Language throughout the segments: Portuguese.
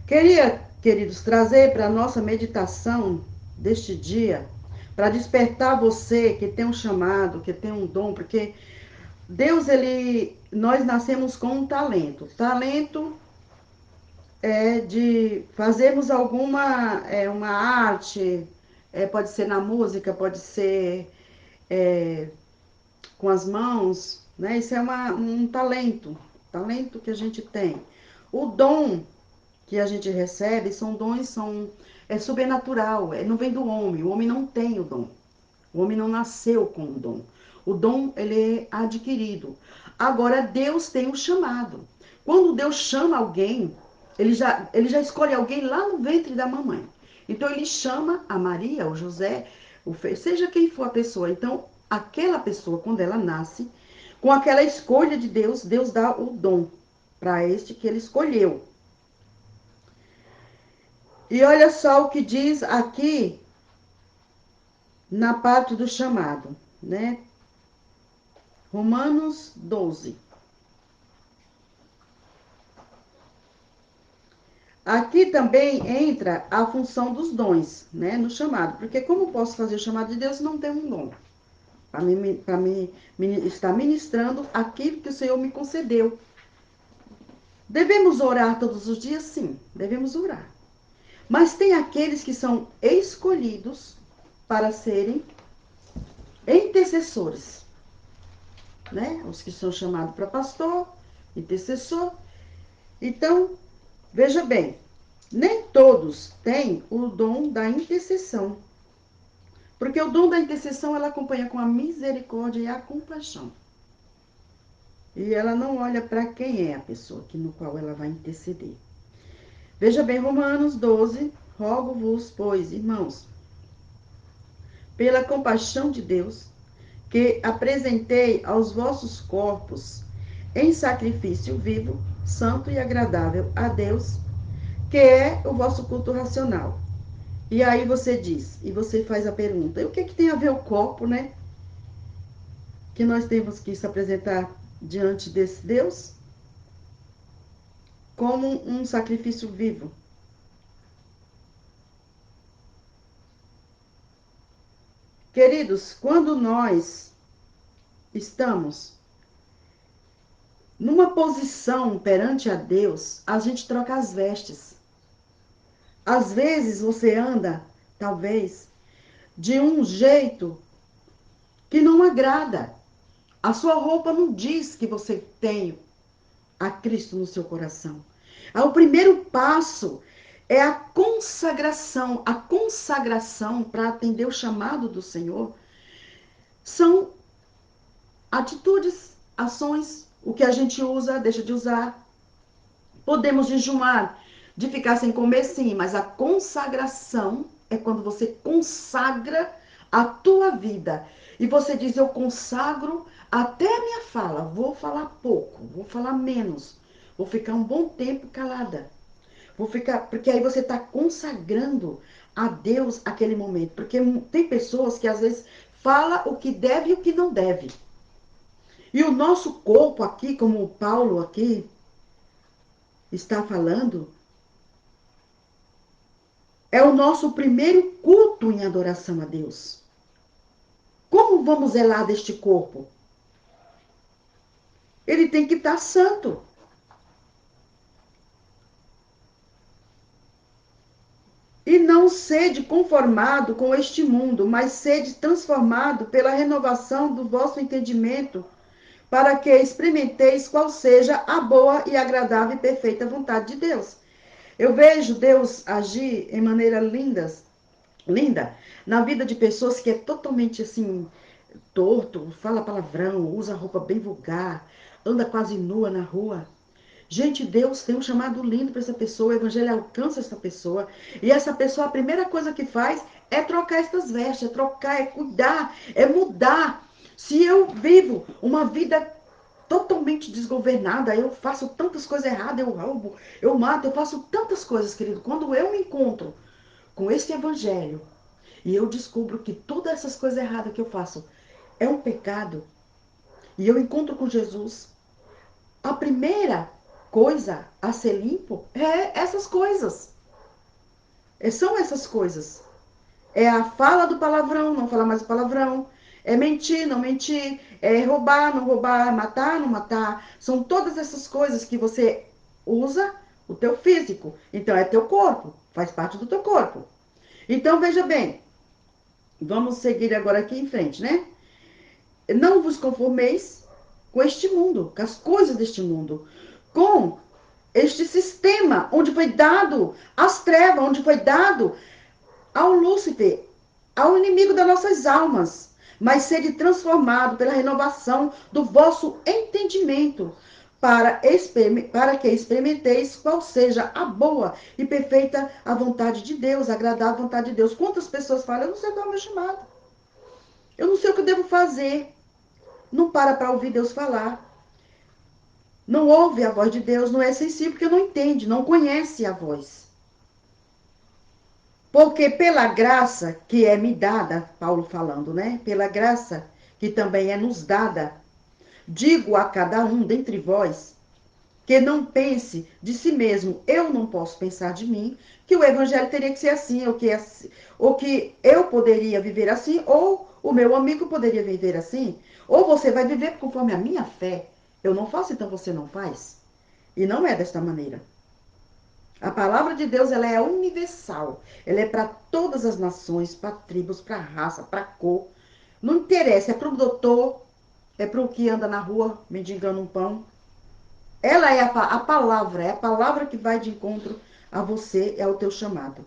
Queria, queridos, trazer para a nossa meditação deste dia, para despertar você que tem um chamado, que tem um dom, porque Deus, nós nascemos com um talento. Talento é de fazermos uma arte, pode ser na música, pode ser é, com as mãos, né? Isso é um talento que a gente tem. O dom que a gente recebe é sobrenatural, não vem do homem. O homem não tem o dom. O homem não nasceu com o dom. O dom, ele é adquirido. Agora, Deus tem um chamado. Quando Deus chama alguém, ele já escolhe alguém lá no ventre da mamãe. Então, ele chama a Maria, o José, seja quem for a pessoa. Então, aquela pessoa, quando ela nasce, com aquela escolha de Deus, Deus dá o dom para este que ele escolheu. E olha só o que diz aqui na parte do chamado, né? Romanos 12. Aqui também entra a função dos dons, né, no chamado. Porque como posso fazer o chamado de Deus se não tenho um dom? Para estar ministrando aquilo que o Senhor me concedeu. Devemos orar todos os dias? Sim, devemos orar. Mas tem aqueles que são escolhidos para serem intercessores, né? Os que são chamados para pastor, intercessor. Então, veja bem, nem todos têm o dom da intercessão. Porque o dom da intercessão ela acompanha com a misericórdia e a compaixão. E ela não olha para quem é a pessoa no qual ela vai interceder. Veja bem, Romanos 12, rogo-vos, pois, irmãos, pela compaixão de Deus, que apresentei aos vossos corpos em sacrifício vivo, santo e agradável a Deus, que é o vosso culto racional. E aí você diz, e você faz a pergunta, e o que tem a ver o corpo, né? Que nós temos que se apresentar diante desse Deus como um sacrifício vivo. Queridos, quando nós estamos numa posição perante a Deus, a gente troca as vestes. Às vezes você anda, talvez, de um jeito que não agrada. A sua roupa não diz que você tem a Cristo no seu coração. O primeiro passo é a consagração. A consagração para atender o chamado do Senhor são atitudes, ações, o que a gente usa, deixa de usar. Podemos jejuar, de ficar sem comer, sim, mas a consagração é quando você consagra a tua vida. E você diz, eu consagro até a minha fala. Vou falar pouco, vou falar menos. Vou ficar um bom tempo calada. Porque aí você está consagrando a Deus aquele momento. Porque tem pessoas que às vezes fala o que deve e o que não deve. E o nosso corpo aqui, como o Paulo aqui está falando, é o nosso primeiro culto em adoração a Deus. Como vamos zelar deste corpo? Ele tem que estar santo. E não sede conformado com este mundo, mas sede transformado pela renovação do vosso entendimento, para que experimenteis qual seja a boa e agradável e perfeita vontade de Deus. Eu vejo Deus agir em maneira linda na vida de pessoas que é totalmente assim, torto, fala palavrão, usa roupa bem vulgar, anda quase nua na rua. Gente, Deus tem um chamado lindo para essa pessoa, o evangelho alcança essa pessoa. E essa pessoa, a primeira coisa que faz é trocar essas vestes, é trocar, é cuidar, é mudar. Se eu vivo uma vida totalmente desgovernada, eu faço tantas coisas erradas, eu roubo, eu mato, eu faço tantas coisas, querido. Quando eu me encontro com este evangelho e eu descubro que todas essas coisas erradas que eu faço é um pecado, e eu encontro com Jesus, a primeira coisa a ser limpo? É essas coisas. São essas coisas. É a fala do palavrão, não falar mais o palavrão. É mentir, não mentir. É roubar, não roubar. Matar, não matar. São todas essas coisas que você usa o teu físico. Então é teu corpo, faz parte do teu corpo. Então veja bem, vamos seguir agora aqui em frente, né? Não vos conformeis com este mundo, com as coisas deste mundo, com este sistema onde foi dado as trevas, onde foi dado ao Lúcifer, ao inimigo das nossas almas, mas sede transformado pela renovação do vosso entendimento, para que experimenteis qual seja a boa e perfeita a vontade de Deus, agradar a vontade de Deus. Quantas pessoas falam, eu não sei qual é o meu chamado, eu não sei o que eu devo fazer. Não para ouvir Deus falar. Não ouve a voz de Deus, não é sensível, porque não entende, não conhece a voz. Porque pela graça que é me dada, Paulo falando, né? Pela graça que também é nos dada, digo a cada um dentre vós, que não pense de si mesmo, eu não posso pensar de mim, que o evangelho teria que ser assim, ou que eu poderia viver assim, ou o meu amigo poderia viver assim. Ou você vai viver conforme a minha fé. Eu não faço, então você não faz. E não é desta maneira. A palavra de Deus, ela é universal. Ela é para todas as nações, para tribos, para raça, para cor. Não interessa, é para o doutor, é para o que anda na rua mendigando um pão. Ela é é a palavra que vai de encontro a você, é o teu chamado.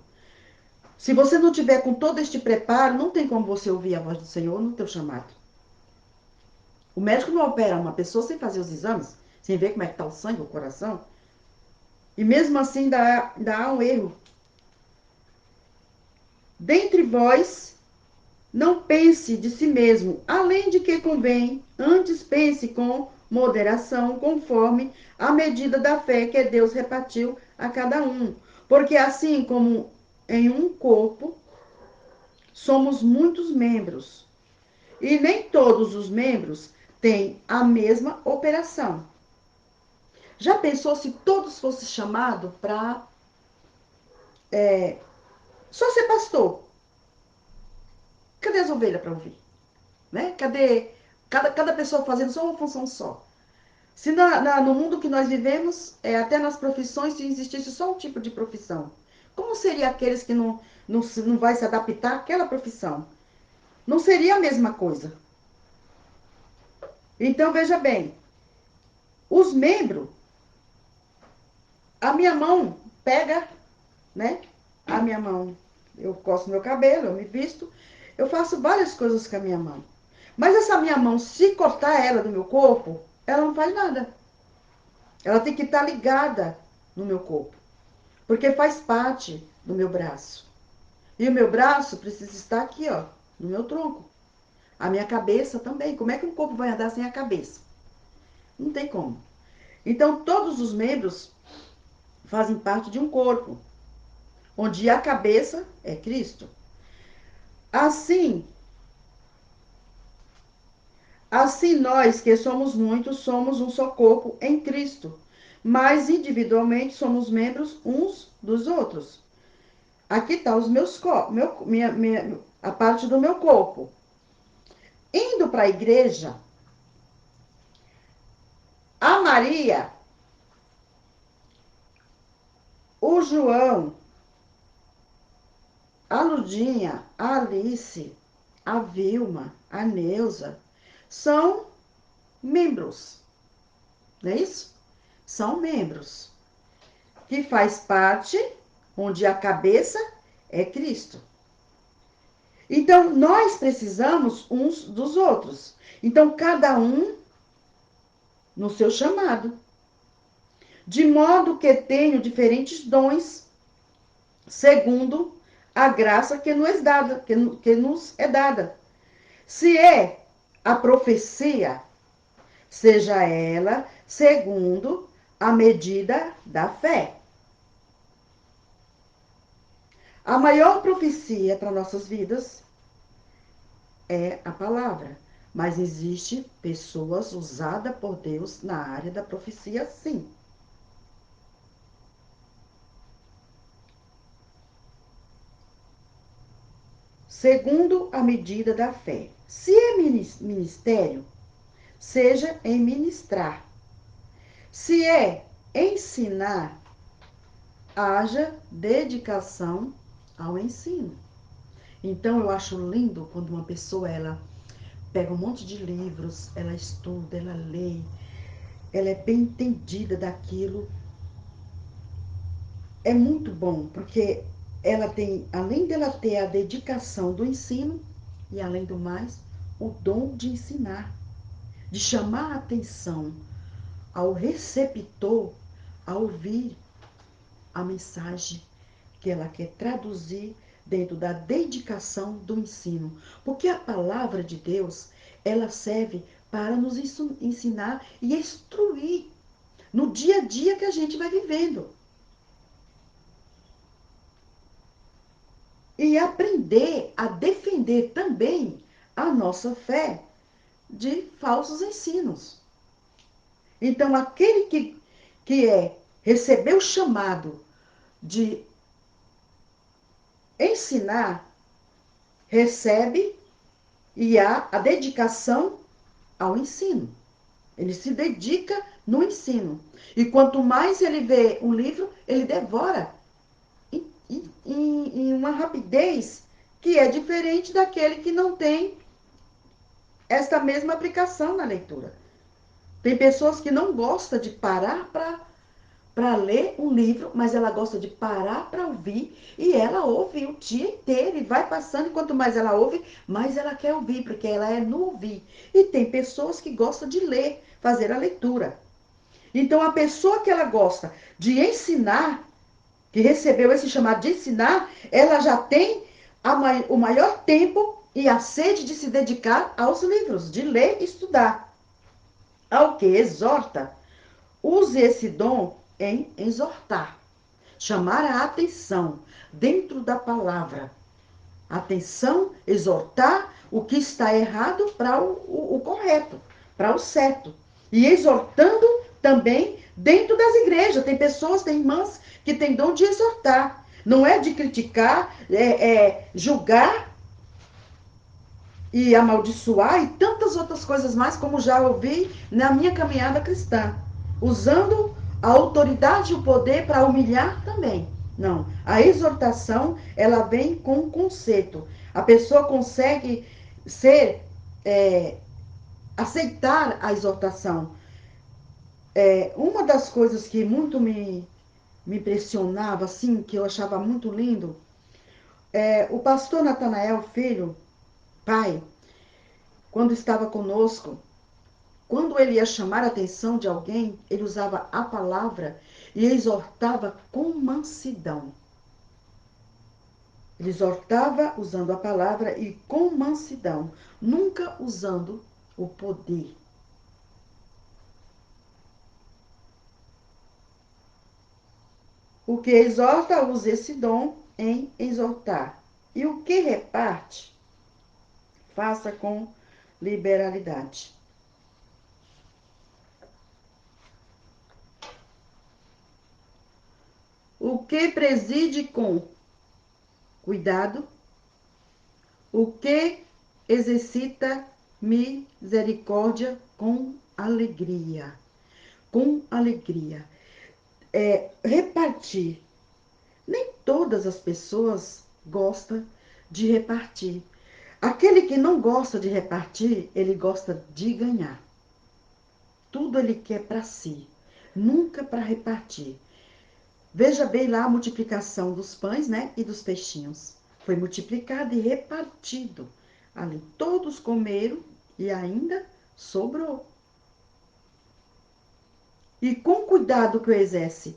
Se você não tiver com todo este preparo, não tem como você ouvir a voz do Senhor no teu chamado. O médico não opera uma pessoa sem fazer os exames, sem ver como é que está o sangue, o coração. E mesmo assim dá um erro. Dentre vós, não pense de si mesmo, além de que convém, antes pense com moderação, conforme a medida da fé que Deus repartiu a cada um. Porque assim como em um corpo, somos muitos membros, e nem todos os membros têm a mesma operação. Já pensou se todos fossem chamados para só ser pastor? Cadê as ovelhas para ouvir? Né? Cadê cada pessoa fazendo só uma função só? Se no mundo que nós vivemos, até nas profissões, se existisse só um tipo de profissão, como seria aqueles que não vai se adaptar àquela profissão? Não seria a mesma coisa. Então, veja bem, os membros, a minha mão pega, né? A minha mão, eu coço meu cabelo, eu me visto, eu faço várias coisas com a minha mão. Mas essa minha mão, se cortar ela do meu corpo, ela não faz nada. Ela tem que estar ligada no meu corpo, porque faz parte do meu braço. E o meu braço precisa estar aqui, ó, no meu tronco. A minha cabeça também. Como é que um corpo vai andar sem a cabeça? Não tem como. Então, todos os membros fazem parte de um corpo, onde a cabeça é Cristo. Assim, assim nós que somos muitos, somos um só corpo em Cristo, mas individualmente somos membros uns dos outros. Aqui está os meus a parte do meu corpo. Indo para a igreja, a Maria, o João, a Ludinha, a Alice, a Vilma, a Neuza, são membros, não é isso? São membros que faz parte, onde a cabeça é Cristo. Então, nós precisamos uns dos outros. Então, cada um no seu chamado. De modo que tenho diferentes dons, segundo a graça que nos é dada. Se é a profecia, seja ela segundo a medida da fé. A maior profecia para nossas vidas é a palavra. Mas existe pessoas usadas por Deus na área da profecia, sim. segundo a medida da fé. Se é ministério, seja em ministrar. Se é ensinar, haja dedicação ao ensino. Então eu acho lindo quando uma pessoa ela pega um monte de livros, ela estuda, ela lê, ela é bem entendida daquilo. É muito bom, porque ela tem, além dela ter a dedicação do ensino, e além do mais, o dom de ensinar, de chamar a atenção ao receptor a ouvir a mensagem que ela quer traduzir dentro da dedicação do ensino. Porque a palavra de Deus, ela serve para nos ensinar e instruir no dia a dia que a gente vai vivendo. E aprender a defender também a nossa fé de falsos ensinos. Então, aquele que recebeu o chamado de ensinar, recebe e há a dedicação ao ensino. Ele se dedica no ensino. E quanto mais ele vê um livro, ele devora em uma rapidez que é diferente daquele que não tem esta mesma aplicação na leitura. Tem pessoas que não gostam de parar para ler um livro, mas ela gosta de parar para ouvir e ela ouve o dia inteiro e vai passando. E quanto mais ela ouve, mais ela quer ouvir, porque ela é no ouvir. E tem pessoas que gostam de ler, fazer a leitura. Então, a pessoa que ela gosta de ensinar, que recebeu esse chamado de ensinar, ela já tem o maior tempo e a sede de se dedicar aos livros, de ler e estudar. Ao que exorta, use esse dom em exortar, chamar a atenção dentro da palavra. Atenção, exortar o que está errado para o correto, para o certo. E exortando também dentro das igrejas. Tem pessoas, tem irmãs que têm dom de exortar. Não é de criticar, julgar e amaldiçoar e tantas outras coisas mais, como já ouvi na minha caminhada cristã. Usando a autoridade e o poder para humilhar também. Não, a exortação, ela vem com um conceito. A pessoa consegue ser, aceitar a exortação. Uma das coisas que muito me impressionava, assim, que eu achava muito lindo, o pastor Natanael, filho, pai, quando estava conosco, quando ele ia chamar a atenção de alguém, ele usava a palavra e exortava com mansidão. Ele exortava usando a palavra e com mansidão, nunca usando o poder. O que exorta, usa esse dom em exortar. E o que reparte, faça com liberalidade. O que preside com cuidado, o que exercita misericórdia com alegria. Com alegria. Repartir. Nem todas as pessoas gostam de repartir. Aquele que não gosta de repartir, ele gosta de ganhar. Tudo ele quer para si, nunca para repartir. Veja bem lá a multiplicação dos pães, né, e dos peixinhos. Foi multiplicado e repartido. Ali todos comeram e ainda sobrou. E com cuidado que exerce,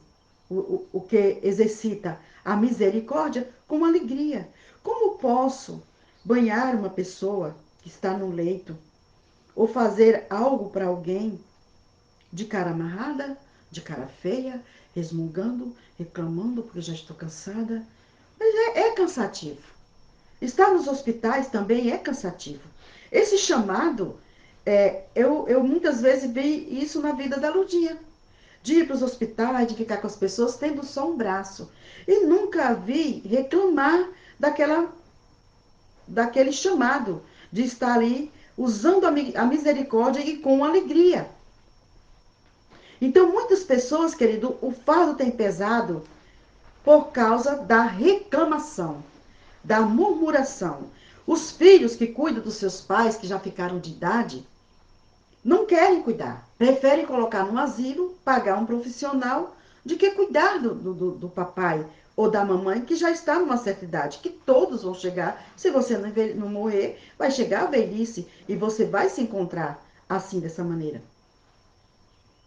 o que exercita a misericórdia, com alegria. Como posso banhar uma pessoa que está no leito ou fazer algo para alguém de cara amarrada, de cara feia, resmungando, reclamando porque já estou cansada? Mas é cansativo. Estar nos hospitais também é cansativo. Esse chamado, eu muitas vezes vi isso na vida da Ludinha. De ir para os hospitais, de ficar com as pessoas, tendo só um braço. E nunca vi reclamar daquele chamado, de estar ali usando a misericórdia e com alegria. Então, muitas pessoas, querido, o fardo tem pesado por causa da reclamação, da murmuração. Os filhos que cuidam dos seus pais, que já ficaram de idade, não querem cuidar. Preferem colocar no asilo, pagar um profissional, de que cuidar do papai ou da mamãe, que já está numa certa idade, que todos vão chegar. Se você não morrer, vai chegar a velhice e você vai se encontrar assim, dessa maneira.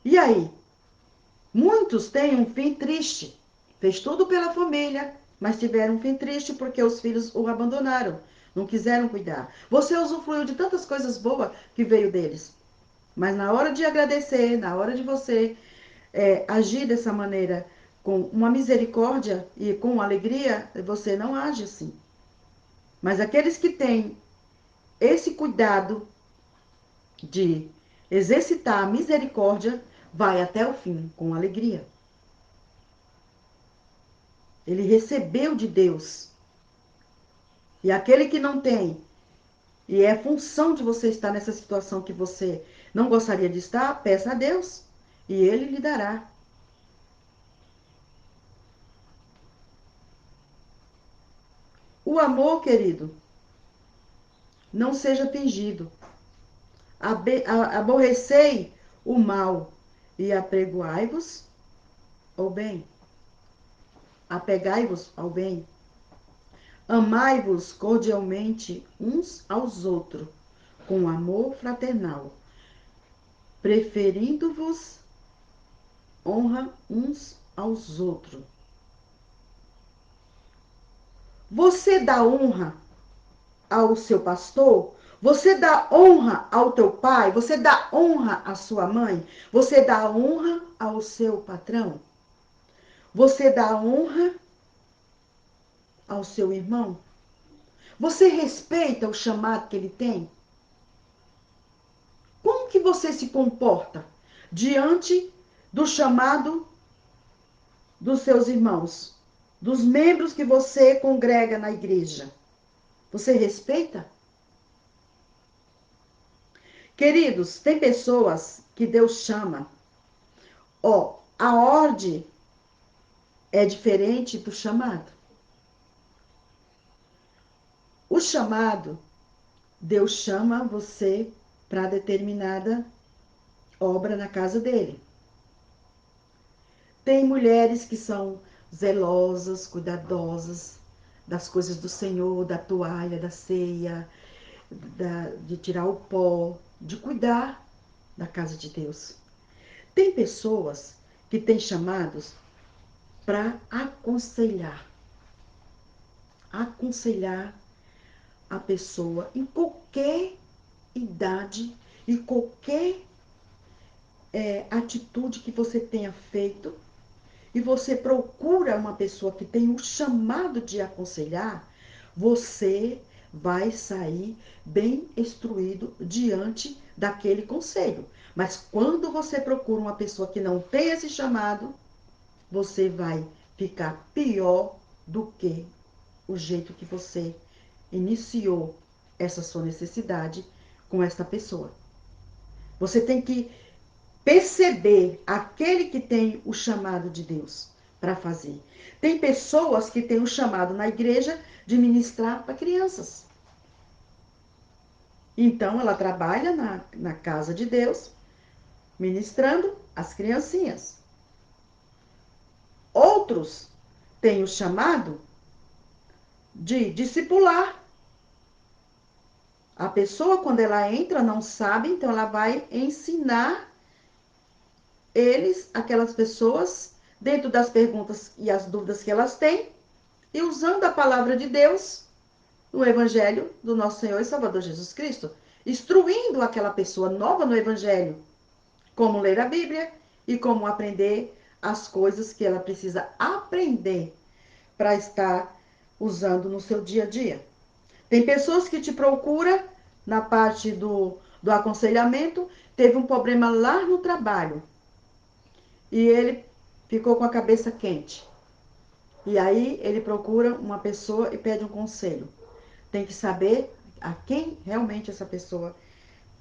E aí? Muitos têm um fim triste. Fez tudo pela família, mas tiveram um fim triste porque os filhos o abandonaram. Não quiseram cuidar. Você usufruiu de tantas coisas boas que veio deles. Mas na hora de agradecer, na hora de você agir dessa maneira, com uma misericórdia e com alegria, você não age assim. Mas aqueles que têm esse cuidado de exercitar a misericórdia, vai até o fim, com alegria. Ele recebeu de Deus. E aquele que não tem, e é função de você estar nessa situação que você não gostaria de estar, peça a Deus. E Ele lhe dará. O amor, querido, não seja fingido. Aborrecei o mal e apregoai-vos ao bem. Apegai-vos ao bem. Amai-vos cordialmente uns aos outros, com amor fraternal, preferindo-vos honra uns aos outros. Você dá honra ao seu pastor? Você dá honra ao teu pai? Você dá honra à sua mãe? Você dá honra ao seu patrão? Você dá honra ao seu irmão? Você respeita o chamado que ele tem? Como que você se comporta diante do chamado dos seus irmãos, dos membros que você congrega na igreja? Você respeita? Queridos, tem pessoas que Deus chama. Ó, a ordem é diferente do chamado. O chamado, Deus chama você para determinada obra na casa dele. Tem mulheres que são zelosas, cuidadosas das coisas do Senhor, da toalha, da ceia, de tirar o pó, de cuidar da casa de Deus. Tem pessoas que têm chamados para aconselhar a pessoa em qualquer idade e qualquer atitude que você tenha feito, e você procura uma pessoa que tem o chamado de aconselhar, você vai sair bem instruído diante daquele conselho. Mas quando você procura uma pessoa que não tem esse chamado, você vai ficar pior do que o jeito que você iniciou essa sua necessidade com esta pessoa. Você tem que perceber aquele que tem o chamado de Deus para fazer. Tem pessoas que têm o chamado na igreja de ministrar para crianças. Então, ela trabalha na casa de Deus, ministrando as criancinhas. Outros têm o chamado de discipular. A pessoa, quando ela entra, não sabe, então ela vai ensinar aquelas pessoas, dentro das perguntas e as dúvidas que elas têm, e usando a palavra de Deus, no Evangelho do nosso Senhor e Salvador Jesus Cristo, instruindo aquela pessoa nova no Evangelho, como ler a Bíblia e como aprender as coisas que ela precisa aprender para estar usando no seu dia a dia. Tem pessoas que te procuram na parte do aconselhamento, teve um problema lá no trabalho e ele ficou com a cabeça quente. E aí ele procura uma pessoa e pede um conselho. tem que saber a quem realmente essa pessoa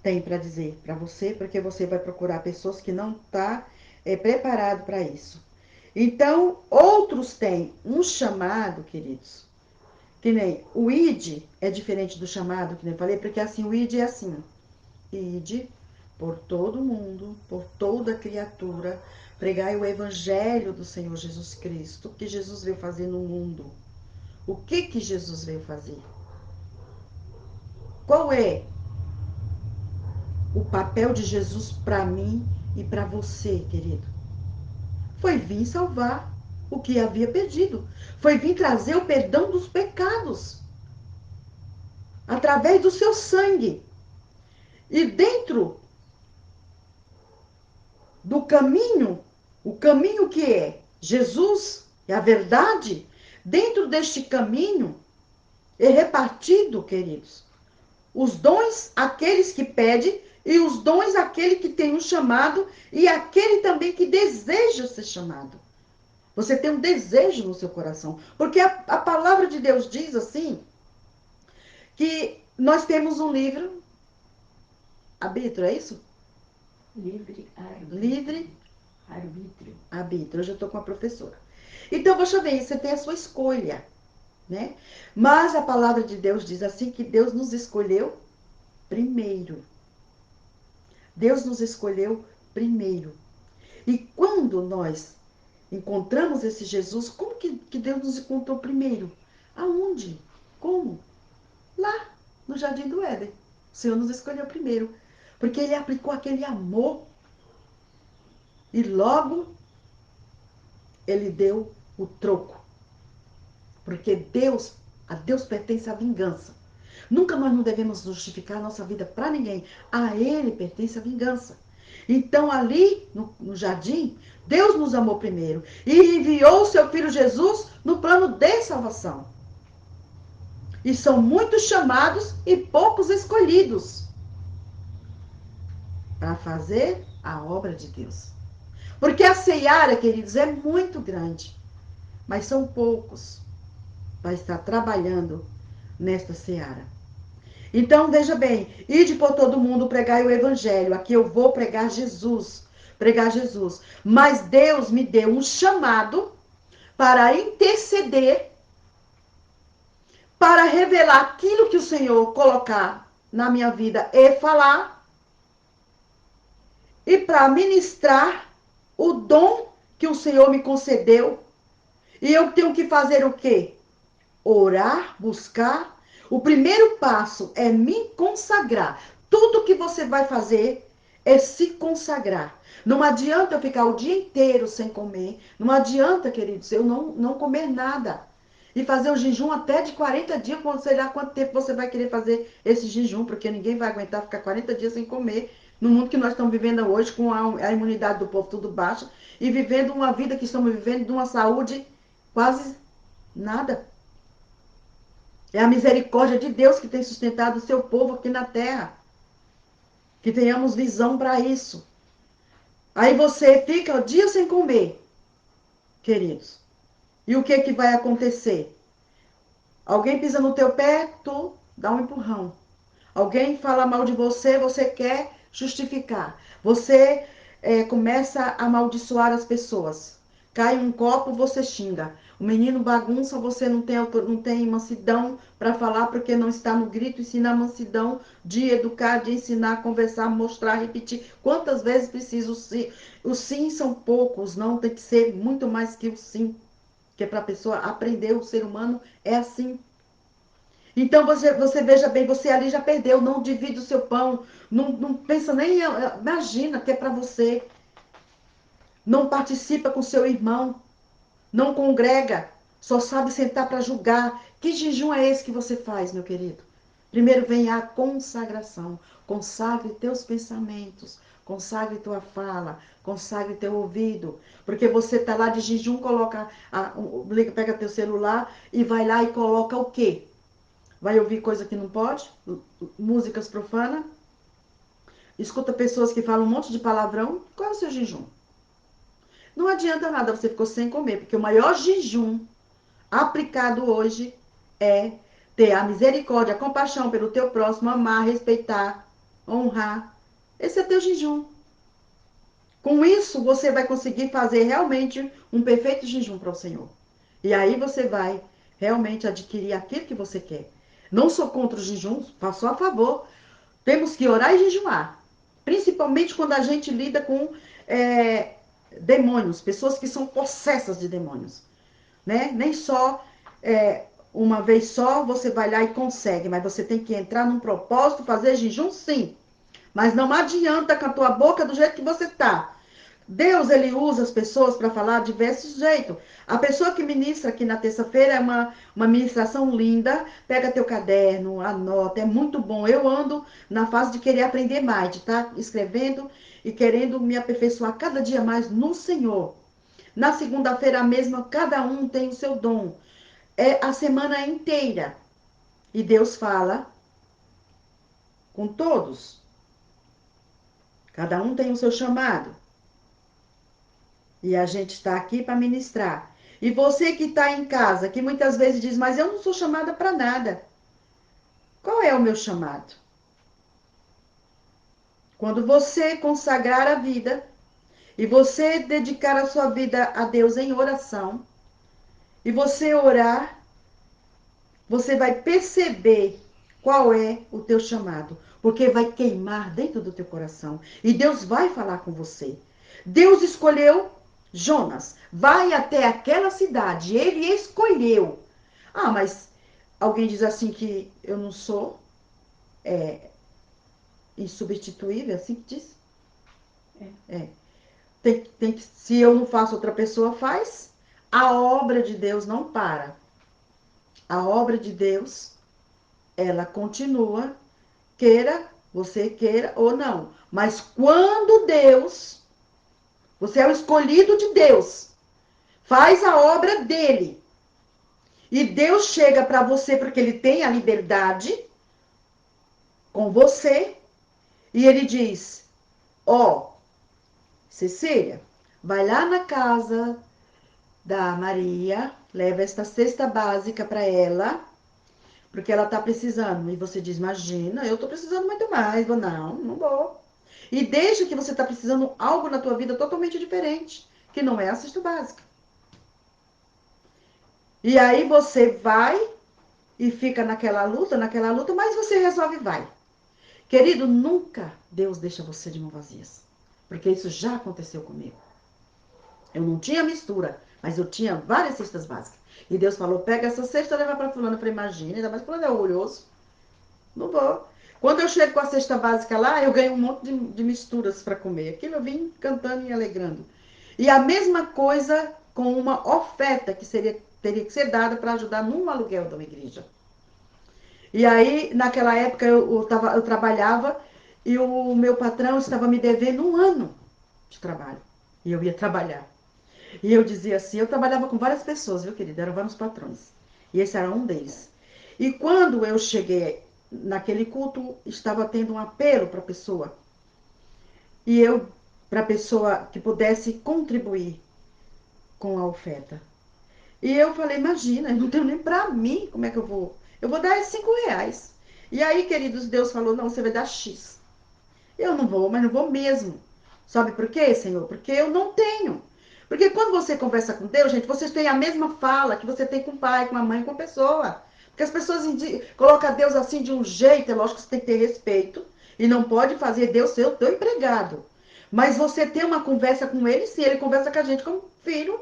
tem para dizer para você, porque você vai procurar pessoas que não tá preparado para isso. Então, outros têm um chamado, queridos, que nem o ID é diferente do chamado, que nem eu falei, porque assim, o ID é assim, ide por todo mundo, por toda criatura, pregai o evangelho do Senhor Jesus Cristo, o que Jesus veio fazer no mundo. O que que Jesus veio fazer? Qual é o papel de Jesus para mim e para você, querido? Foi vir salvar o que havia perdido. Foi vir trazer o perdão dos pecados através do seu sangue. E dentro do caminho, o caminho que é Jesus, é a verdade, dentro deste caminho é repartido, queridos, os dons àqueles que pedem e os dons àquele que tem um chamado e aquele também que deseja ser chamado. Você tem um desejo no seu coração. Porque a palavra de Deus diz assim, que nós temos um livro, arbítrio, é isso? Livre-arbítrio. Livre Arbítrio. arbítrio. Hoje eu estou com a professora. Então, veja bem, você tem a sua escolha, né? Mas a palavra de Deus diz assim que Deus nos escolheu primeiro. Deus nos escolheu primeiro. E quando nós encontramos esse Jesus, como que Deus nos encontrou primeiro? Aonde? Como? Lá, no Jardim do Éden. O Senhor nos escolheu primeiro. Porque Ele aplicou aquele amor. E logo, Ele deu o troco. Porque a Deus pertence a vingança. Nunca nós não devemos justificar a nossa vida para ninguém. A Ele pertence a vingança. Então, ali no jardim, Deus nos amou primeiro e enviou o seu Filho Jesus no plano de salvação. E são muitos chamados e poucos escolhidos para fazer a obra de Deus. Porque a seara, queridos, é muito grande, mas são poucos para estar trabalhando nesta seara. Então, veja bem, ide por todo mundo, pregai o evangelho. Aqui eu vou pregar Jesus, Mas Deus me deu um chamado para interceder, para revelar aquilo que o Senhor colocar na minha vida e falar, e para ministrar o dom que o Senhor me concedeu. E eu tenho que fazer o quê? Orar, buscar. O primeiro passo é me consagrar. Tudo que você vai fazer é se consagrar. Não adianta eu ficar o dia inteiro sem comer. Não adianta, queridos, eu não comer nada. E fazer o jejum até de 40 dias, sei lá quanto tempo você vai querer fazer esse jejum, porque ninguém vai aguentar ficar 40 dias sem comer. No mundo que nós estamos vivendo hoje, com a imunidade do povo tudo baixa, e vivendo uma vida que estamos vivendo de uma saúde quase nada. É a misericórdia de Deus que tem sustentado o seu povo aqui na terra. Que tenhamos visão para isso. Aí você fica o dia sem comer, queridos. E o que vai acontecer? Alguém pisa no teu pé, tu dá um empurrão. Alguém fala mal de você, você quer justificar. Você começa a amaldiçoar as pessoas. Cai um copo, você xinga. O menino bagunça, você não tem mansidão para falar porque não está no grito. Ensina a mansidão de educar, de ensinar, conversar, mostrar, repetir. Quantas vezes precisa o sim? Os sim são poucos, não tem que ser muito mais que o sim. Que é para a pessoa aprender, o ser humano é assim. Então você veja bem, você ali já perdeu, não divide o seu pão, não pensa nem, imagina que é para você. Não participa com seu irmão, não congrega, só sabe sentar para julgar. Que jejum é esse que você faz, meu querido? Primeiro vem a consagração. Consagre teus pensamentos, consagre tua fala, consagre teu ouvido. Porque você tá lá de jejum, pega teu celular e vai lá e coloca o quê? Vai ouvir coisa que não pode? Músicas profanas? Escuta pessoas que falam um monte de palavrão? Qual é o seu jejum? Não adianta nada, você ficou sem comer, porque o maior jejum aplicado hoje é ter a misericórdia, a compaixão pelo teu próximo, amar, respeitar, honrar. Esse é teu jejum. Com isso, você vai conseguir fazer realmente um perfeito jejum para o Senhor. E aí você vai realmente adquirir aquilo que você quer. Não sou contra os jejuns, faço a favor. Temos que orar e jejuar. Principalmente quando a gente lida com demônios, pessoas que são possessas de demônios. Né? Nem só uma vez só você vai lá e consegue, mas você tem que entrar num propósito, fazer jejum sim. Mas não adianta com a tua boca do jeito que você tá. Deus, ele usa as pessoas para falar de diversos jeitos. A pessoa que ministra aqui na terça-feira é uma ministração linda. Pega teu caderno, anota, é muito bom. Eu ando na fase de querer aprender mais, de estar escrevendo e querendo me aperfeiçoar cada dia mais no Senhor. Na segunda-feira a mesma, cada um tem o seu dom. É a semana inteira. E Deus fala com todos. Cada um tem o seu chamado. E a gente está aqui para ministrar. E você que está em casa, que muitas vezes diz, mas eu não sou chamada para nada. Qual é o meu chamado? Quando você consagrar a vida e você dedicar a sua vida a Deus em oração, e você orar, você vai perceber qual é o teu chamado, porque vai queimar dentro do teu coração e Deus vai falar com você. Deus escolheu Jonas, vai até aquela cidade, ele escolheu. Ah, mas alguém diz assim que eu não sou insubstituível, assim que diz? É. Se eu não faço, outra pessoa faz. A obra de Deus não para. A obra de Deus, ela continua, queira, você queira ou não. Mas quando Deus, você é o escolhido de Deus, faz a obra dele. E Deus chega para você porque ele tem a liberdade com você. E ele diz, ó, Cecília, vai lá na casa da Maria, leva esta cesta básica para ela, porque ela tá precisando. E você diz, imagina, eu tô precisando muito mais. Vou, não vou. E deixa que você tá precisando algo na tua vida totalmente diferente, que não é a cesta básica. E aí você vai e fica naquela luta, mas você resolve e vai. Querido, nunca Deus deixa você de mãos vazias. Porque isso já aconteceu comigo. Eu não tinha mistura, mas eu tinha várias cestas básicas. E Deus falou, pega essa cesta e leva pra fulano. Eu falei, imagina, ainda mais fulano é orgulhoso. Não vou. Quando eu chego com a cesta básica lá, eu ganho um monte de misturas para comer. Aquilo eu vim cantando e alegrando. E a mesma coisa com uma oferta que teria que ser dada para ajudar num aluguel de uma igreja. E aí, naquela época, eu trabalhava e o meu patrão estava me devendo 1 ano de trabalho. E eu ia trabalhar. E eu dizia assim, eu trabalhava com várias pessoas, viu, querida? Eram vários patrões. E esse era um deles. E quando eu cheguei naquele culto, estava tendo um apelo para a pessoa. E eu, para a pessoa que pudesse contribuir com a oferta. E eu falei, imagina, eu não tenho nem para mim, como é que eu vou? Eu vou dar R$ 5. E aí, queridos, Deus falou, não, você vai dar X. Eu não vou, mas não vou mesmo. Sabe por quê, Senhor? Porque eu não tenho. Porque quando você conversa com Deus, gente, vocês têm a mesma fala que você tem com o pai, com a mãe, com a pessoa. Porque as pessoas colocam Deus assim de um jeito, é lógico que você tem que ter respeito. E não pode fazer Deus ser o teu empregado. Mas você tem uma conversa com ele, sim, ele conversa com a gente como filho.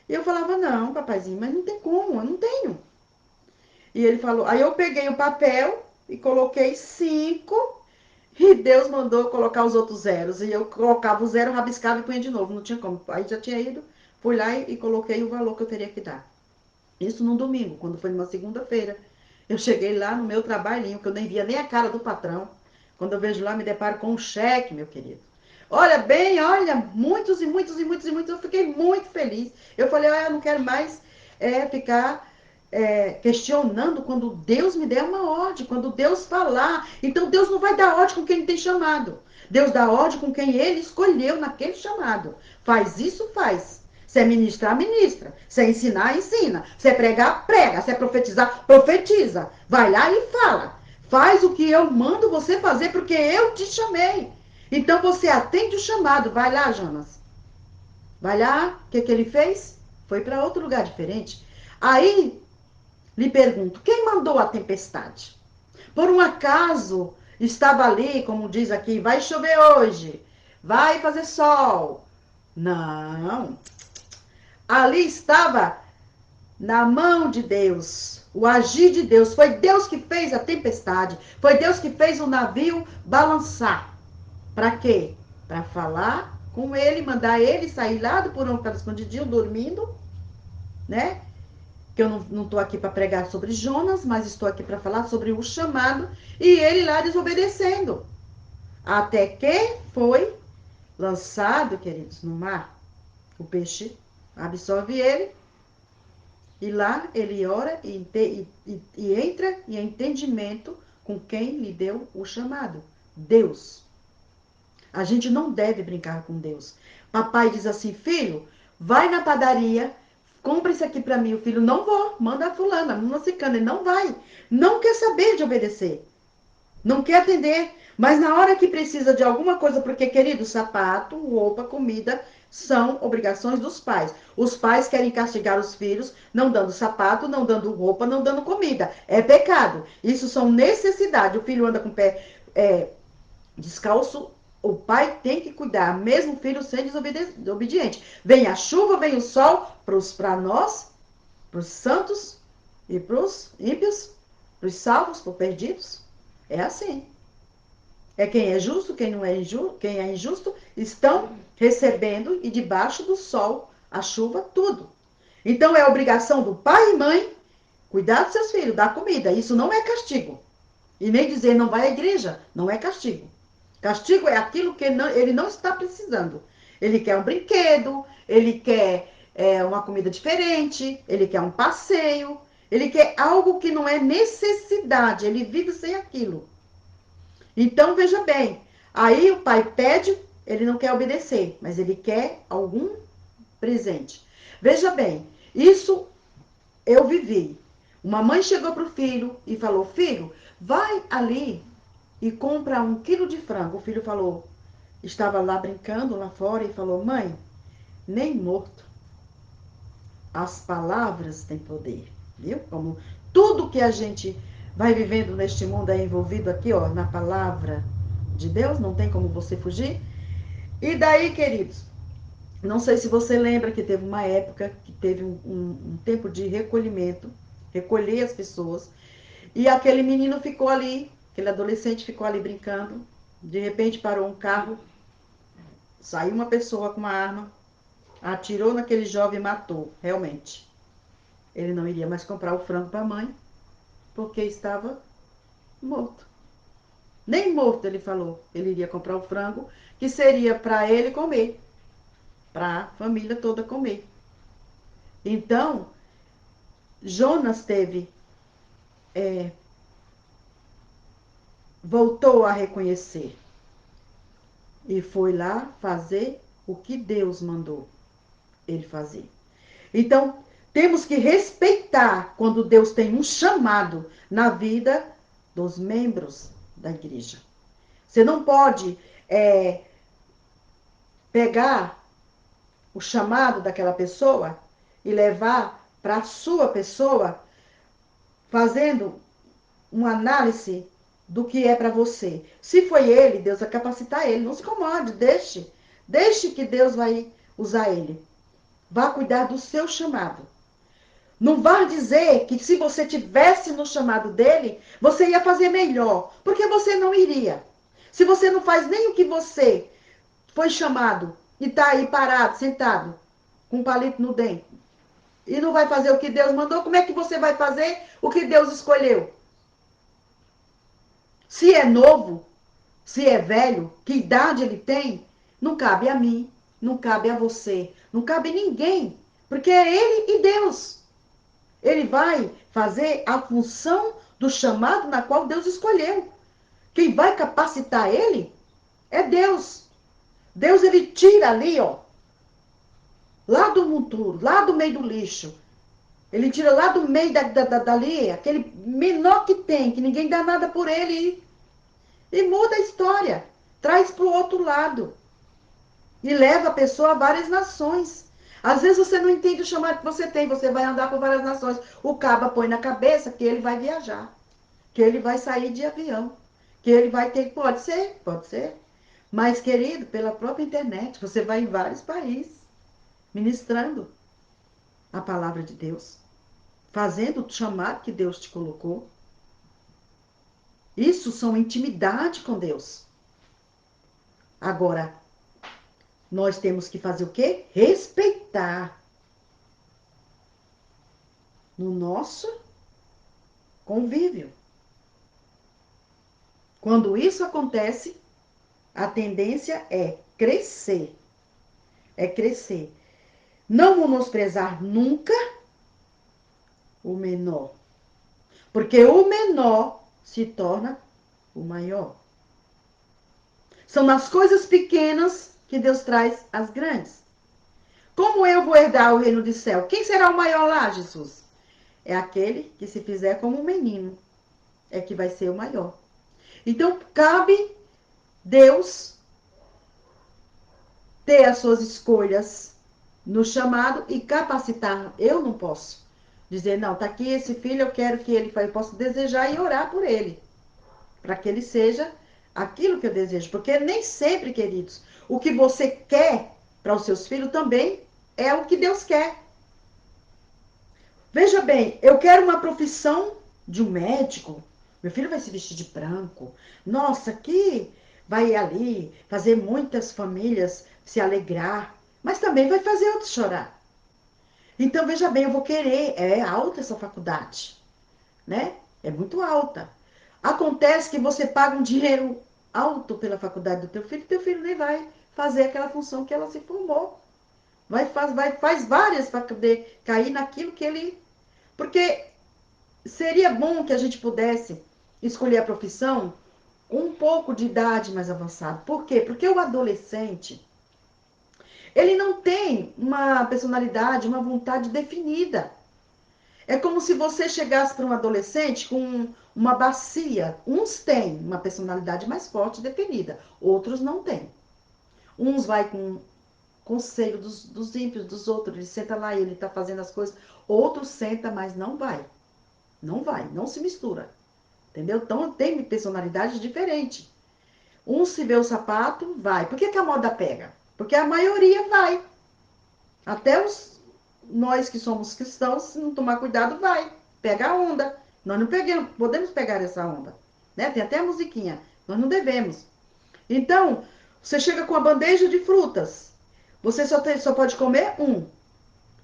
E eu falava, não, papaizinho, mas não tem como, eu não tenho. E ele falou, aí eu peguei o papel e coloquei 5. E Deus mandou colocar os outros zeros. E eu colocava o zero, rabiscava e punha de novo. Não tinha como. Aí já tinha ido, fui lá e coloquei o valor que eu teria que dar. Isso num domingo, quando foi numa segunda-feira. Eu cheguei lá no meu trabalhinho, que eu nem via nem a cara do patrão. Quando eu vejo lá, me deparo com um cheque, meu querido. Olha bem, olha, muitos e muitos e muitos e muitos. Eu fiquei muito feliz. Eu falei, eu não quero mais ficar questionando quando Deus me der uma ordem, quando Deus falar. Então Deus não vai dar ordem com quem ele tem chamado. Deus dá ordem com quem ele escolheu naquele chamado. Faz isso, faz. Se é ministrar, ministra. Se é ensinar, ensina. Se é pregar, prega. Se é profetizar, profetiza. Vai lá e fala. Faz o que eu mando você fazer, porque eu te chamei. Então você atende o chamado. Vai lá, Jonas. Vai lá. O que ele fez? Foi para outro lugar diferente. Aí, lhe pergunto, quem mandou a tempestade? Por um acaso, estava ali, como diz aqui, vai chover hoje. Vai fazer sol. Não. Ali estava na mão de Deus, o agir de Deus. Foi Deus que fez a tempestade. Foi Deus que fez o navio balançar. Para quê? Para falar com ele, mandar ele sair lá do porão que estava escondidinho, dormindo, né? Que eu não estou aqui para pregar sobre Jonas, mas estou aqui para falar sobre o chamado e ele lá desobedecendo. Até que foi lançado, queridos, no mar. O peixe absorve ele e lá ele ora e entra em entendimento com quem lhe deu o chamado. Deus. A gente não deve brincar com Deus. Papai diz assim, filho, vai na padaria, compra isso aqui para mim. O filho, não vou, manda a fulana, manda a cicana. Ele não vai. Não quer saber de obedecer. Não quer atender. Mas na hora que precisa de alguma coisa, porque, querido, sapato, roupa, comida, são obrigações dos pais. Os pais querem castigar os filhos, não dando sapato, não dando roupa, não dando comida. É pecado. Isso são necessidades. O filho anda com o pé descalço, o pai tem que cuidar, mesmo o filho sendo desobediente. Vem a chuva, vem o sol, para nós, para os santos e para os ímpios, para os salvos, para os perdidos. É assim. É quem é justo, quem não é injusto, quem é injusto, estão recebendo e debaixo do sol, a chuva, tudo. Então é obrigação do pai e mãe cuidar dos seus filhos, dar comida. Isso não é castigo. E nem dizer não vai à igreja, não é castigo. Castigo é aquilo que ele não está precisando. Ele quer um brinquedo, ele quer uma comida diferente, ele quer um passeio, ele quer algo que não é necessidade, ele vive sem aquilo. Então, veja bem, aí o pai pede, ele não quer obedecer, mas ele quer algum presente. Veja bem, isso eu vivi. Uma mãe chegou para o filho e falou, filho, vai ali e compra 1 quilo de frango. O filho falou, estava lá brincando lá fora e falou, mãe, nem morto. As palavras têm poder, viu? Como tudo que a gente vai vivendo neste mundo é envolvido aqui, ó, na palavra de Deus, não tem como você fugir. E daí, queridos, não sei se você lembra que teve uma época que teve um tempo de recolhimento, recolher as pessoas, e aquele menino ficou ali, aquele adolescente ficou ali brincando, de repente parou um carro, saiu uma pessoa com uma arma, atirou naquele jovem e matou, realmente. Ele não iria mais comprar o frango para a mãe, porque estava morto. Nem morto, ele falou. Ele iria comprar o frango, que seria para ele comer, para a família toda comer. Então, Jonas voltou a reconhecer e foi lá fazer o que Deus mandou ele fazer. Então, temos que respeitar quando Deus tem um chamado na vida dos membros da igreja. Você não pode pegar o chamado daquela pessoa e levar para a sua pessoa, fazendo uma análise do que é para você. Se foi ele, Deus vai capacitar ele. Não se incomode, deixe que Deus vai usar ele. Vá cuidar do seu chamado. Não vá dizer que se você tivesse no chamado dele, você ia fazer melhor, porque você não iria. Se você não faz nem o que você foi chamado e está aí parado, sentado, com um palito no dente, e não vai fazer o que Deus mandou, como é que você vai fazer o que Deus escolheu? Se é novo, se é velho, que idade ele tem, não cabe a mim, não cabe a você, não cabe a ninguém, porque é ele e Deus. Ele vai fazer a função do chamado na qual Deus escolheu. Quem vai capacitar ele é Deus. Deus, ele tira ali, ó, lá do monturo, lá do meio do lixo. Ele tira lá do meio dali, aquele menor que tem, que ninguém dá nada por ele, e muda a história. Traz para o outro lado. E leva a pessoa a várias nações. Às vezes você não entende o chamado que você tem, você vai andar por várias nações. O caba põe na cabeça que ele vai viajar, que ele vai sair de avião, que ele vai ter. Pode ser, pode ser. Mas, querido, pela própria internet, você vai em vários países ministrando a palavra de Deus, fazendo o chamado que Deus te colocou. Isso são intimidade com Deus. Agora, nós temos que fazer o quê? Respeitar no nosso convívio. Quando isso acontece, a tendência é crescer. É crescer. Não menosprezar nunca o menor. Porque o menor se torna o maior. São nas coisas pequenas que Deus traz as grandes. Como eu vou herdar o reino do céu? Quem será o maior lá, Jesus? É aquele que se fizer como um menino. É que vai ser o maior. Então, cabe Deus ter as suas escolhas no chamado e capacitar. Eu não posso dizer, não, tá aqui esse filho, eu quero que ele faça. Eu posso desejar e orar por ele, para que ele seja aquilo que eu desejo. Porque nem sempre, queridos, o que você quer para os seus filhos também é o que Deus quer. Veja bem, eu quero uma profissão de um médico. Meu filho vai se vestir de branco. Nossa, que vai ali fazer muitas famílias se alegrar, mas também vai fazer outros chorar. Então, veja bem, eu vou querer. É alta essa faculdade, né? É muito alta. Acontece que você paga um dinheiro alto pela faculdade do teu filho nem vai fazer aquela função que ela se formou. Faz várias para poder cair naquilo que ele. Porque seria bom que a gente pudesse escolher a profissão com um pouco de idade mais avançada. Por quê? Porque o adolescente, ele não tem uma personalidade, uma vontade definida. É como se você chegasse para um adolescente com uma bacia. Uns têm uma personalidade mais forte definida, outros não têm. Uns vai com conselho dos ímpios, dos outros, ele senta lá e ele está fazendo as coisas. Outros senta, mas não vai. Não vai, não se mistura. Entendeu? Então tem personalidade diferente. Um se vê o sapato, vai. Por que, que a moda pega? Porque a maioria vai. Até nós que somos cristãos, se não tomar cuidado, vai. Pega a onda. Nós não podemos pegar essa onda. Né? Tem até a musiquinha. Nós não devemos. Então, você chega com a bandeja de frutas. Você só pode comer um,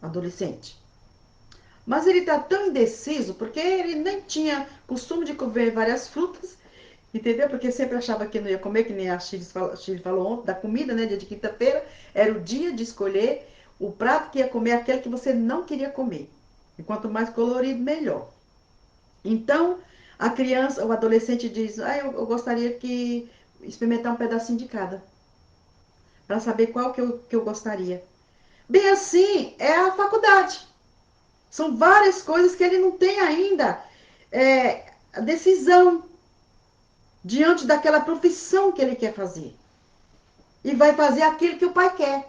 adolescente. Mas ele está tão indeciso, porque ele nem tinha costume de comer várias frutas, entendeu? Porque sempre achava que não ia comer, que nem a Chile falou ontem, da comida, né? Dia de quinta-feira, era o dia de escolher o prato que ia comer, aquele que você não queria comer. E quanto mais colorido, melhor. Então, a criança, o adolescente diz, eu gostaria que experimentar um pedacinho de cada, para saber qual que eu gostaria. Bem assim, é a faculdade. São várias coisas que ele não tem ainda a decisão diante daquela profissão que ele quer fazer. E vai fazer aquilo que o pai quer.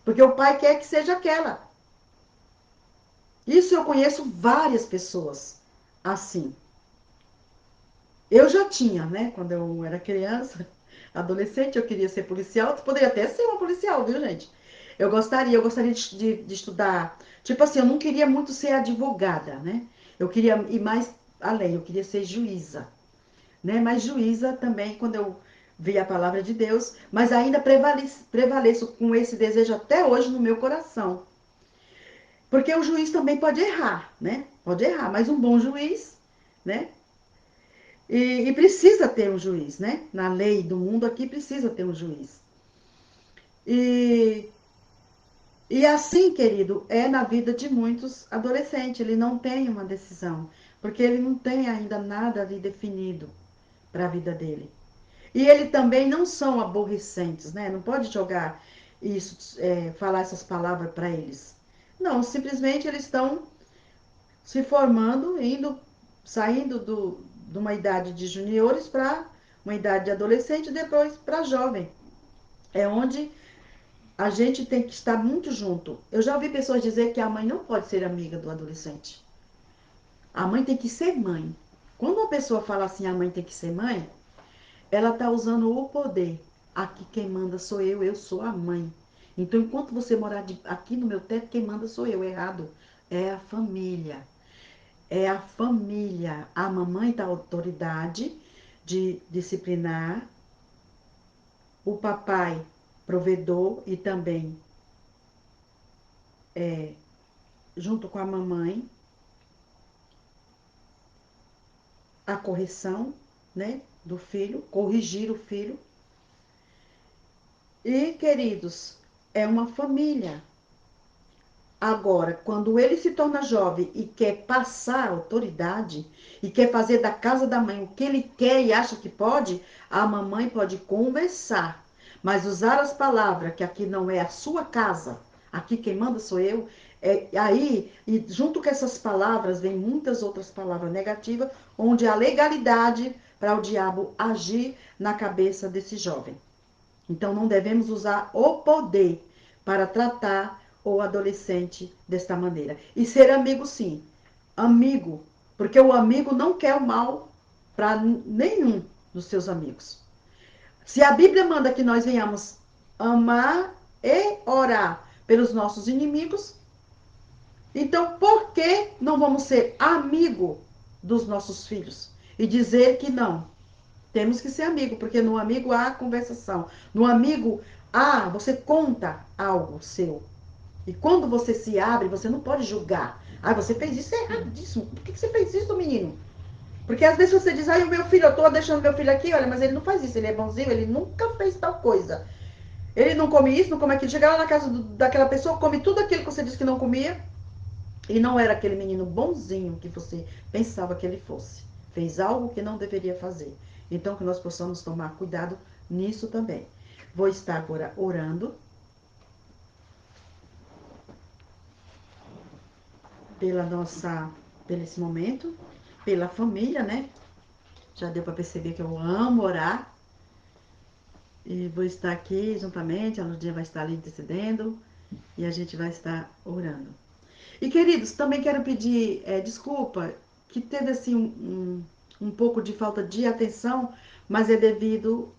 Porque o pai quer que seja aquela. Isso eu conheço várias pessoas assim. Eu já tinha, né? Quando eu era criança, adolescente, eu queria ser policial. Poderia até ser uma policial, viu, gente? Eu gostaria de estudar. Tipo assim, eu não queria muito ser advogada, né? Eu queria ir mais além, eu queria ser juíza, né? Mas juíza também, quando eu vi a palavra de Deus, mas ainda prevaleço com esse desejo até hoje no meu coração. Porque o juiz também pode errar, né? Pode errar, mas um bom juiz, né? E precisa ter um juiz, né? Na lei do mundo aqui precisa ter um juiz. E, e assim, querido, é na vida de muitos adolescentes. Ele não tem uma decisão, porque ele não tem ainda nada ali definido para a vida dele. E ele também não são aborrecentes, né? Não pode jogar. isso, falar essas palavras para eles. Não, simplesmente eles estão se formando, saindo de uma idade de juniores para uma idade de adolescente e depois para jovem. É onde a gente tem que estar muito junto. Eu já ouvi pessoas dizer que a mãe não pode ser amiga do adolescente. A mãe tem que ser mãe. Quando uma pessoa fala assim, a mãe tem que ser mãe, ela está usando o poder. Aqui quem manda sou eu sou a mãe. Então, enquanto você morar aqui no meu teto, quem manda sou eu. Errado. É a família. É a família. A mamãe dá autoridade de disciplinar, o papai provedor e também junto com a mamãe a correção, né, do filho, corrigir o filho. E, queridos, é uma família. Agora, quando ele se torna jovem e quer passar autoridade e quer fazer da casa da mãe o que ele quer e acha que pode, a mamãe pode conversar, mas usar as palavras que aqui não é a sua casa, aqui quem manda sou eu, aí, e junto com essas palavras vem muitas outras palavras negativas, onde há legalidade para o diabo agir na cabeça desse jovem. Então não devemos usar o poder para tratar o adolescente desta maneira. E ser amigo, sim. Amigo. Porque o amigo não quer o mal para nenhum dos seus amigos. Se a Bíblia manda que nós venhamos amar e orar pelos nossos inimigos, então por que não vamos ser amigo dos nossos filhos? E dizer que não, temos que ser amigo, porque no amigo há conversação. No amigo você conta algo seu. E quando você se abre, você não pode julgar. Ah, você fez isso, é erradíssimo. Por que você fez isso, menino? Porque às vezes você diz, o meu filho, eu tô deixando meu filho aqui, olha, mas ele não faz isso, ele é bonzinho, ele nunca fez tal coisa. Ele não come isso, não come aquilo. Chega lá na casa daquela pessoa, come tudo aquilo que você disse que não comia. E não era aquele menino bonzinho que você pensava que ele fosse. Fez algo que não deveria fazer. Então, que nós possamos tomar cuidado nisso também. Vou estar agora orando pelo esse momento, pela família, né? Já deu para perceber que eu amo orar. E vou estar aqui juntamente, a Lurdinha vai estar ali intercedendo e a gente vai estar orando. E, queridos, também quero pedir desculpa que teve assim um pouco de falta de atenção, mas é devido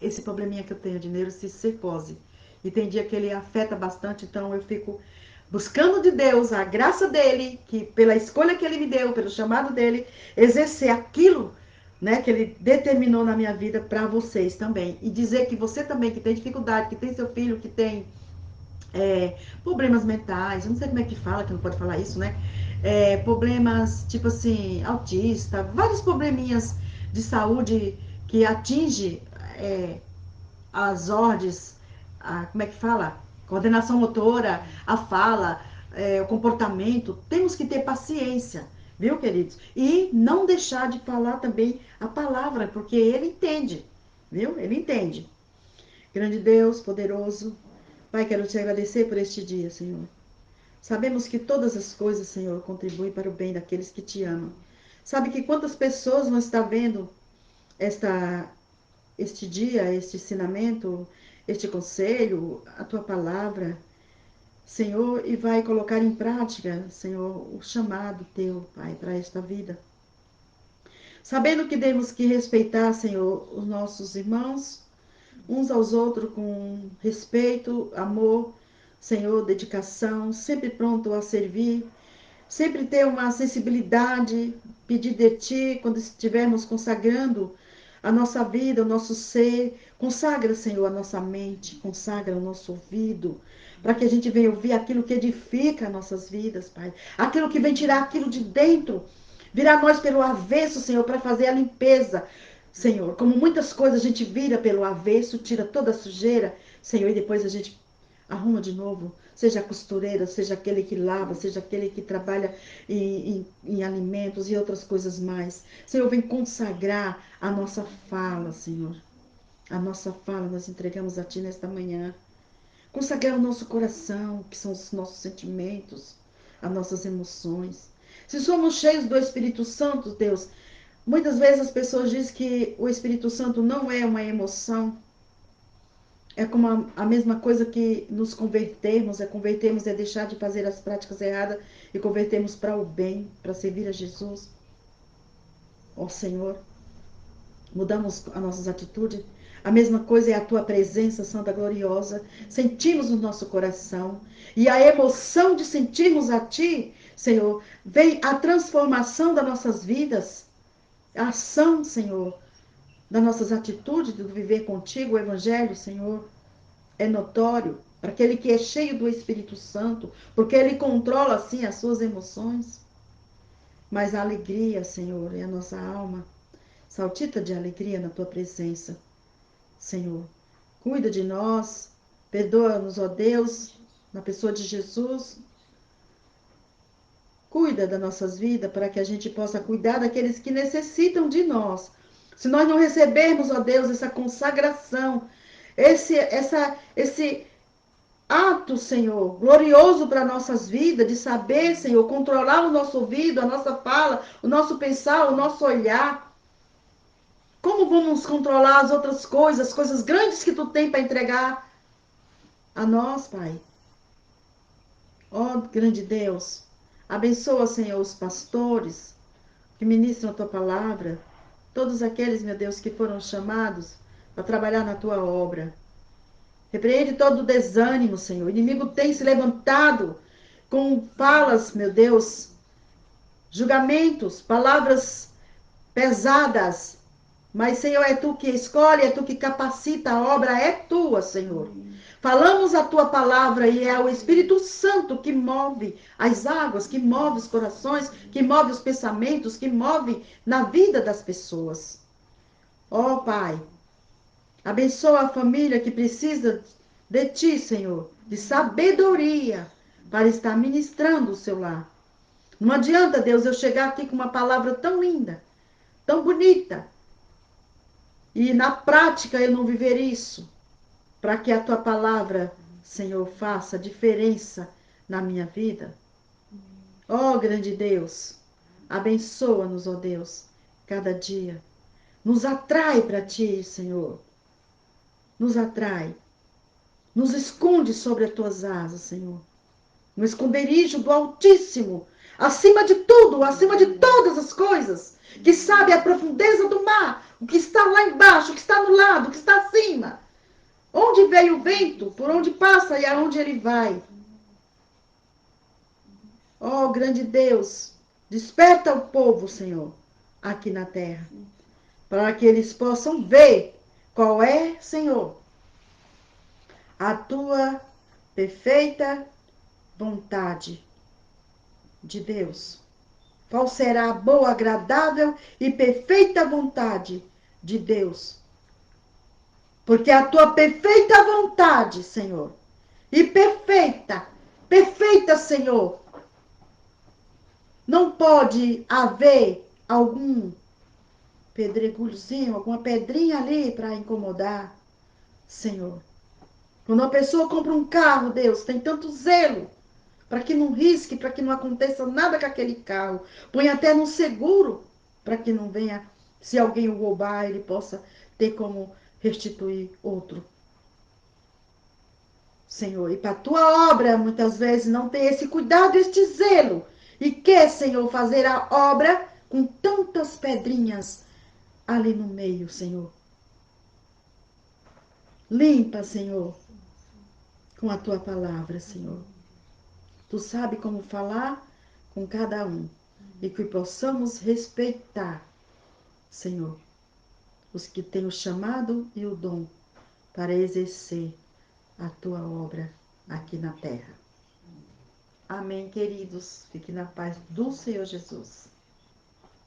esse probleminha que eu tenho de neurocistecose. E tem dia que ele afeta bastante, então eu fico buscando de Deus a graça dele, que pela escolha que ele me deu, pelo chamado dele, exercer aquilo, né, que ele determinou na minha vida para vocês também. E dizer que você também que tem dificuldade, que tem seu filho que tem problemas mentais, eu não sei como é que fala, que não pode falar isso, né? Problemas tipo assim, autista, vários probleminhas de saúde que atinge as ordens, como é que fala? Coordenação motora, a fala, o comportamento. Temos que ter paciência, viu, queridos? E não deixar de falar também a palavra, porque ele entende, viu? Ele entende. Grande Deus, poderoso, Pai, quero te agradecer por este dia, Senhor. Sabemos que todas as coisas, Senhor, contribuem para o bem daqueles que te amam. Sabe que quantas pessoas vão estar vendo este dia, este ensinamento, este conselho, a tua palavra, Senhor, e vai colocar em prática, Senhor, o chamado teu, Pai, para esta vida. Sabendo que temos que respeitar, Senhor, os nossos irmãos, uns aos outros com respeito, amor, Senhor, dedicação, sempre pronto a servir, sempre ter uma sensibilidade, pedir de Ti quando estivermos consagrando a nossa vida, o nosso ser. Consagra, Senhor, a nossa mente, consagra o nosso ouvido, para que a gente venha ouvir aquilo que edifica nossas vidas, Pai. Aquilo que vem tirar aquilo de dentro, virar nós pelo avesso, Senhor, para fazer a limpeza. Senhor, como muitas coisas a gente vira pelo avesso, tira toda a sujeira, Senhor, e depois a gente arruma de novo. Seja a costureira, seja aquele que lava, seja aquele que trabalha em alimentos e outras coisas mais. Senhor, vem consagrar a nossa fala, Senhor. A nossa fala nós entregamos a Ti nesta manhã. Consagrar o nosso coração, que são os nossos sentimentos, as nossas emoções. Se somos cheios do Espírito Santo, Deus, muitas vezes as pessoas dizem que o Espírito Santo não é uma emoção. É como a mesma coisa que nos convertermos. Convertermos é deixar de fazer as práticas erradas e convertermos para o bem, para servir a Jesus. Ó Senhor, mudamos as nossas atitudes. A mesma coisa é a tua presença, Santa Gloriosa. Sentimos no nosso coração. E a emoção de sentirmos a Ti, Senhor, vem a transformação das nossas vidas. A ação, Senhor, das nossas atitudes, do viver contigo, o Evangelho, Senhor, é notório para aquele que é cheio do Espírito Santo, porque ele controla, assim, as suas emoções. Mas a alegria, Senhor, é a nossa alma saltita de alegria na tua presença. Senhor, cuida de nós, perdoa-nos, ó Deus, na pessoa de Jesus. Cuida das nossas vidas para que a gente possa cuidar daqueles que necessitam de nós. Se nós não recebermos, ó Deus, essa consagração, esse ato, Senhor, glorioso para nossas vidas, de saber, Senhor, controlar o nosso ouvido, a nossa fala, o nosso pensar, o nosso olhar. Como vamos controlar as outras coisas, as coisas grandes que tu tem para entregar a nós, Pai? Ó grande Deus, abençoa, Senhor, os pastores que ministram a tua palavra, todos aqueles, meu Deus, que foram chamados para trabalhar na tua obra. Repreende todo o desânimo, Senhor. O inimigo tem se levantado com falas, meu Deus, julgamentos, palavras pesadas. Mas, Senhor, é tu que escolhe, é tu que capacita, a obra é tua, Senhor. Falamos a tua palavra e é o Espírito Santo que move as águas, que move os corações, que move os pensamentos, que move na vida das pessoas. Ó Pai, abençoa a família que precisa de ti, Senhor, de sabedoria para estar ministrando o seu lar. Não adianta, Deus, eu chegar aqui com uma palavra tão linda, tão bonita, e na prática eu não viver isso, para que a tua palavra, Senhor, faça diferença na minha vida. Ó grande Deus, abençoa-nos, ó Deus, cada dia. Nos atrai para ti, Senhor. Nos atrai. Nos esconde sobre as tuas asas, Senhor. No esconderijo do Altíssimo, acima de tudo, acima de todas as coisas, que sabe a profundeza do mar, o que está lá embaixo, o que está no lado, o que está acima. Onde veio o vento, por onde passa e aonde ele vai. Ó grande Deus, desperta o povo, Senhor, aqui na terra, para que eles possam ver qual é, Senhor, a tua perfeita vontade de Deus. Qual será a boa, agradável e perfeita vontade de Deus? Porque a tua perfeita vontade, Senhor, e perfeita, perfeita, Senhor, não pode haver algum pedregulhozinho, alguma pedrinha ali para incomodar, Senhor. Quando uma pessoa compra um carro, Deus, tem tanto zelo para que não risque, para que não aconteça nada com aquele carro. Põe até no seguro para que não venha, se alguém o roubar, ele possa ter como restituir outro. Senhor, e para a tua obra, muitas vezes, não tem esse cuidado, este zelo. E quer, Senhor, fazer a obra com tantas pedrinhas ali no meio, Senhor. Limpa, Senhor, com a tua palavra, Senhor. Tu sabe como falar com cada um. E que possamos respeitar, Senhor, os que têm o chamado e o dom para exercer a tua obra aqui na terra. Amém, queridos. Fique na paz do Senhor Jesus.